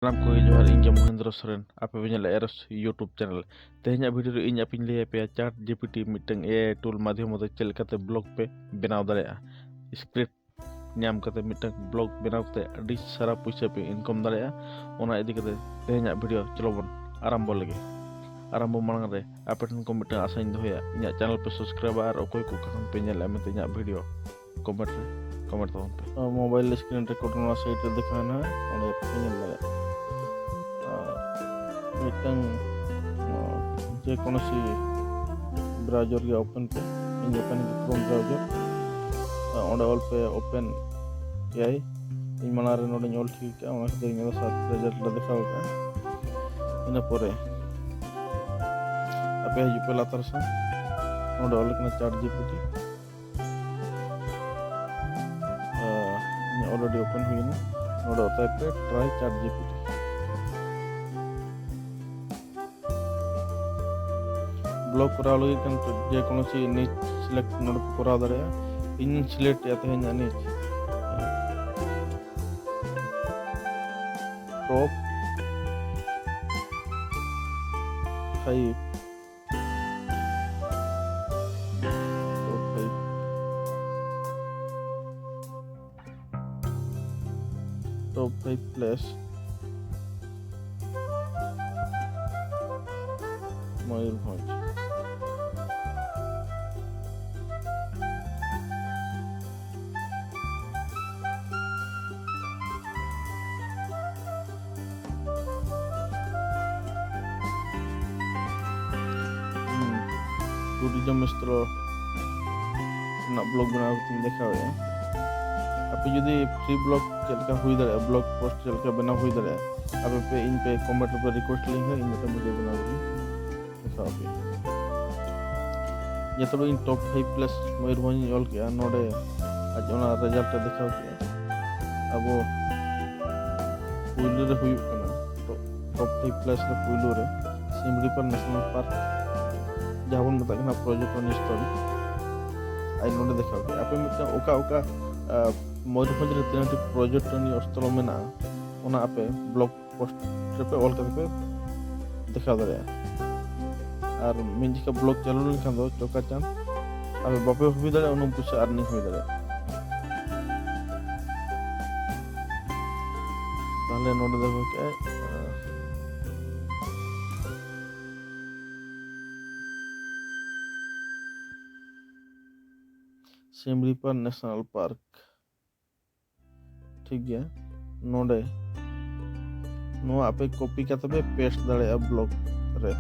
Salam ko johar inge Mohendra Soren ape benyal Eros YouTube channel tehnya video re inya pin lay pe ChatGPT mitang AI tool madhyam te chel kate blog pe benaw dareya script nyam kate mitang blog benaw kate adi sara puisa pe income dareya ona idi kate tehnya video cholobon arambo lagi arambo manang re ape tan ko mitang asa ing doya inya channel pe subscribe ar okoy ko kakang pe nyal ame te video comment tabon pe mobile screen record na site dikhana one pe nyal dareya मिटंग जे कोनोसी browser के open पे इन open Chrome browser ओंडे ऑल पे open याई इन मनारे नोडे all ठीक है ओना खते इन साथ रिजल्ट ला दिखाओ का इन परे अपे हिजु पे लातर सा नोडे ऑल कना चैट जीपीटी ऑलरेडी ओपन हुई ना नोडे होता है पे ट्राई चैट जीपीटी ब्लॉग करा लगी kan जे कोनो सी नीच सिलेक्ट नोड करा दरे इन सिलेक्ट या तहन नीच टॉप 5 प्लस मयूरभंज टूरिज्म मिस्त्रो ना ब्लॉग बना के देखा हुआ है आप यदि फ्री ब्लॉग चलका हुई दरे ब्लॉग पोस्ट चलका बना हुई दरे आप पे इन पे कमेंट पे रिक्वेस्ट लिंक है इन पे वीडियो बना दूंगी देखा आप ये तो इन टॉप 5 प्लस मयूरभंज ऑल के नोडे आज ओना रिजल्ट देखा के अब पुइलु रे हुई कना टॉप 5 प्लस रे पुइलु रे सिमरी पर नेशनल पार्क जहां मत ना प्रोजेक्ट स्थल आई नोडे देखा के आप मिटा ओका ओका मयूरभंज रे तीन प्रोजेक्ट स्थल में ना ओना आपे ब्लॉग पोस्ट पे ऑल पे देखा दरे और मिंज का ब्लॉग चालू लेकिन दो चौका चांद अब बापे हुई दरे उन कुछ अर्निंग हुई दरे ताले नोड देखो के सिमरी पर नेशनल पार्क ठीक है नोडे नो आपे कॉपी करते पे पेस्ट दरे ब्लॉग रे